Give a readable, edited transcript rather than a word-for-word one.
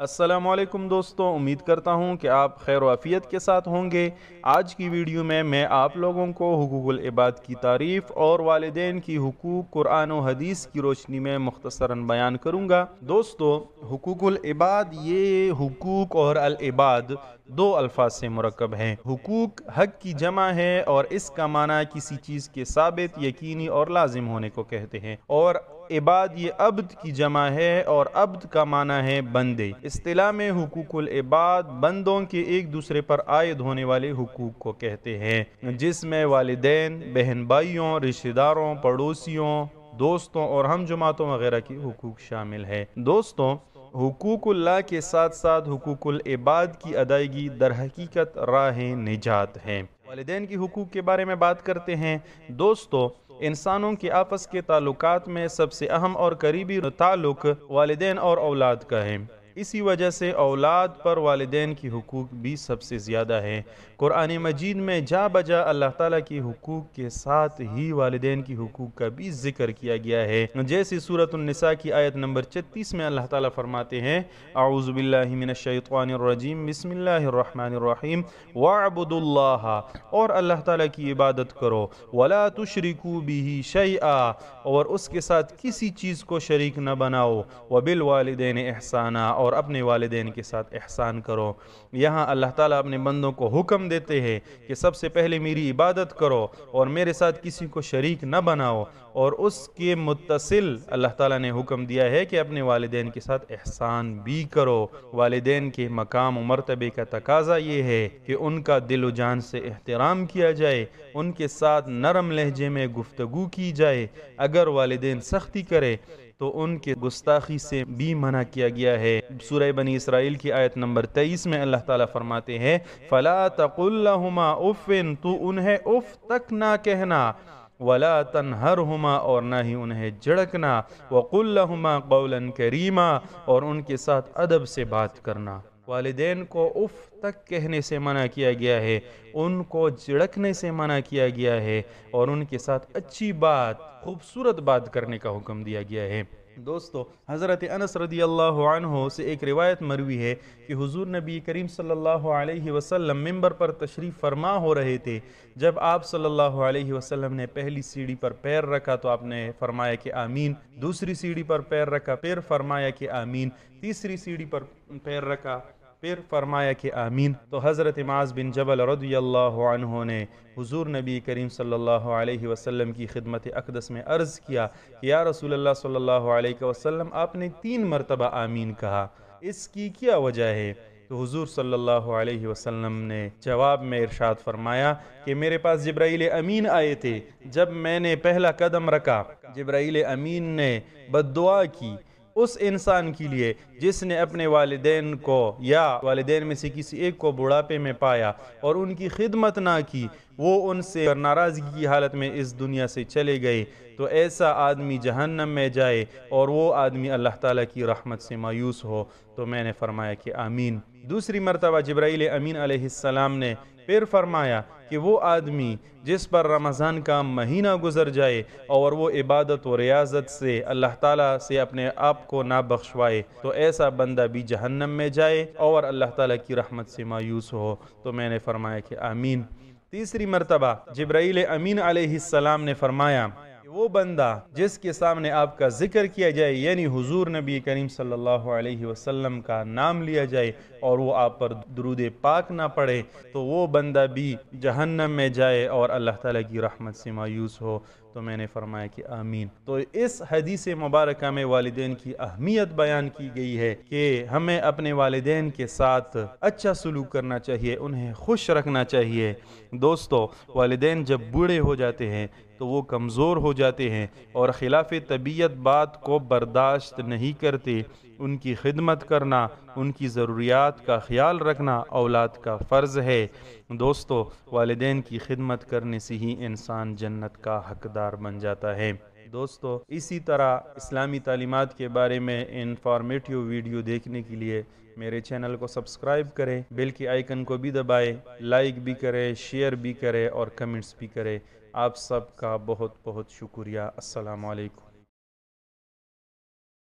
अस्सलामुअलैकुम दोस्तों, उम्मीद करता हूँ कि आप खैर वाफियत के साथ होंगे। आज की वीडियो में मैं आप लोगों को हुकूकुल इबाद की तारीफ़ और वालिदैन की हुकूक कुरान और हदीस की रोशनी में मुख्तसरन बयान करूँगा। दोस्तों, हुकूकुल इबाद, ये हुकूक और अल इबाद दो अल्फाज से मुरक्कब हैं। हुकूक हक की जमा है और इसका माना किसी चीज़ के साबित, यकीनी और लाजिम होने को कहते हैं, और इबाद ये अब्द की जमा है और अब्द का माना है बंदे। इस्तिलाह में हुकूकुल इबाद बंदों के एक दूसरे पर आयद होने वाले हुकूक को कहते हैं, जिसमें वालिदैन, बहन भाइयों, रिश्तेदारों, पड़ोसियों, दोस्तों और हम जमातों वगैरह की हुकूक शामिल है। दोस्तों, हुकूकुल्लाह के साथ साथ हुकूकुल इबाद की अदायगी दर हकीकत राह निजात है। वालिदैन की हुकूक के बारे में बात करते हैं। दोस्तों, इंसानों के आपस के ताल्लुकात में सबसे अहम और करीबी ताल्लुक वालिदैन और औलाद का है। इसी वजह से औलाद पर वालिदैन की हुकूक भी सबसे ज़्यादा है। कुरान मजीद में जा बजा अल्लाह ताला की हुकूक के साथ ही वालिदैन की हुकूक का भी जिक्र किया गया है। जैसे सूरत उन-निसा की आयत नंबर 36 में अल्लाह ताला फरमाते हैं, अऊज़ु बिल्लाहि मिनश शैतानिर रजीम, बिस्मिल्लाहिर रहमानिर रहीम, वअब्दुल्लाह, और अल्लाह ताला की इबादत करो, वला तुशरिकू बिही शैआ, और उसके साथ किसी चीज़ को शरीक न बनाओ, वबिल वालिदैन एहसाना, और अपने वालिदैन के साथ एहसान करो। यहाँ अल्लाह ताला अपने बंदों को हुक्म देते हैं कि सबसे पहले मेरी इबादत करो और मेरे साथ किसी को शरीक न बनाओ, और उसके मुत्तसिल अल्लाह ताला ने हुक्म दिया है कि अपने वालिदैन के साथ एहसान भी करो। वालिदैन के मकाम और मर्तबे का तकाजा ये है कि उनका दिल व जान से एहतराम किया जाए, उनके साथ नरम लहजे में गुफ्तगू की जाए। अगर वालिदैन सख्ती करे तो उनके गुस्ताखी से भी मना किया गया है। सूरह बनी इसराइल की आयत नंबर 23 में अल्लाह ताला फरमाते हैं, फला तकुल लहुमा उफ़िन, तू उन्हें उफ तक ना कहना, वला तनहरहुमा, और ना ही उन्हें झिड़कना, वकुल लहुमा कौलन करीमा, और उनके साथ अदब से बात करना। वालिदैन को उफ तक कहने से मना किया गया है, उनको झिड़कने से मना किया गया है, और उनके साथ अच्छी बात, खूबसूरत बात करने का हुक्म दिया गया है। दोस्तों, हज़रत अनस रदियल्लाहु अन्हु से एक रिवायत मरवी है कि हुजूर नबी करीम सल्लल्लाहु अलैहि वसल्लम मिंबर पर तशरीफ़ फरमा हो रहे थे। जब आप सल्लल्लाहु अलैहि वसल्लम ने पहली सीढ़ी पर पैर रखा तो आपने फरमाया कि आमीन, दूसरी सीढ़ी पर पैर रखा, फिर फरमाया कि आमीन, तीसरी सीढ़ी पर पैर रखा, फिर फरमाया कि आमीन। तो हज़रत मुआज़ बिन जबल रज़ियल्लाहु अन्हु ने हुजूर नबी करीम सल्लल्लाहु अलैहि वसल्लम की खिदमत अक़दस में अर्ज़ किया कि या रसूलल्लाह सल्लल्लाहु अलैहि वसल्लम, आपने 3 मरतबा आमीन कहा, इसकी क्या वजह है? तो हुजूर सल्लल्लाहु अलैहि वसल्लम ने जवाब में इरशाद फरमाया कि मेरे पास जिब्राइल अमीन आए थे। जब मैंने पहला कदम रखा, जिब्राइल अमीन ने बद्दुआ की उस इंसान के लिए जिसने अपने वालिदैन को या वालिदैन में से किसी एक को बुढ़ापे में पाया और उनकी खिदमत ना की, वो उनसे नाराज़गी की हालत में इस दुनिया से चले गए, तो ऐसा आदमी जहन्नम में जाए और वो आदमी अल्लाह ताला की रहमत से मायूस हो। तो मैंने फरमाया कि आमीन। दूसरी मरतबा जिब्राइल अमीन अलैहिस्सलाम ने फिर फरमाया कि वो आदमी जिस पर रमज़ान का महीना गुजर जाए और वो इबादत और रियाजत से अल्लाह ताला से अपने आप को ना बख्शवाए, तो ऐसा बंदा भी जहन्नम में जाए और अल्लाह ताला की रहमत से मायूस हो। तो मैंने फरमाया कि आमीन। तीसरी मरतबा जिब्राइल अमीन अलैहिस्सलाम ने फरमाया, वो बंदा जिसके सामने आपका जिक्र किया जाए, यानी हुजूर नबी करीम सल्लल्लाहु अलैहि वसल्लम का नाम लिया जाए और वो आप पर दुरूद पाक ना पढ़े, तो वो बंदा भी जहन्नम में जाए और अल्लाह ताला की रहमत से मायूस हो। तो मैंने फरमाया कि आमीन। तो इस हदीस मुबारक में वालिदैन की अहमियत बयान की गई है कि हमें अपने वालिदैन के साथ अच्छा सलूक करना चाहिए, उन्हें खुश रखना चाहिए। दोस्तों, वालिदैन जब बूढ़े हो जाते हैं तो वो कमज़ोर हो जाते हैं और खिलाफ तबीयत बात को बर्दाश्त नहीं करते। उनकी खिदमत करना, उनकी ज़रूरियात का ख्याल रखना औलाद का फ़र्ज़ है। दोस्तों, वालिदैन की खिदमत करने से ही इंसान जन्नत का हकदार बन जाता है। दोस्तों, इसी तरह इस्लामी तालीमात के बारे में इंफॉर्मेटिव वीडियो देखने के लिए मेरे चैनल को सब्सक्राइब करें, बेल के आइकन को भी दबाएं, लाइक भी करें, शेयर भी करें और कमेंट्स भी करें। आप सबका बहुत बहुत शुक्रिया। अस्सलामु अलैकुम।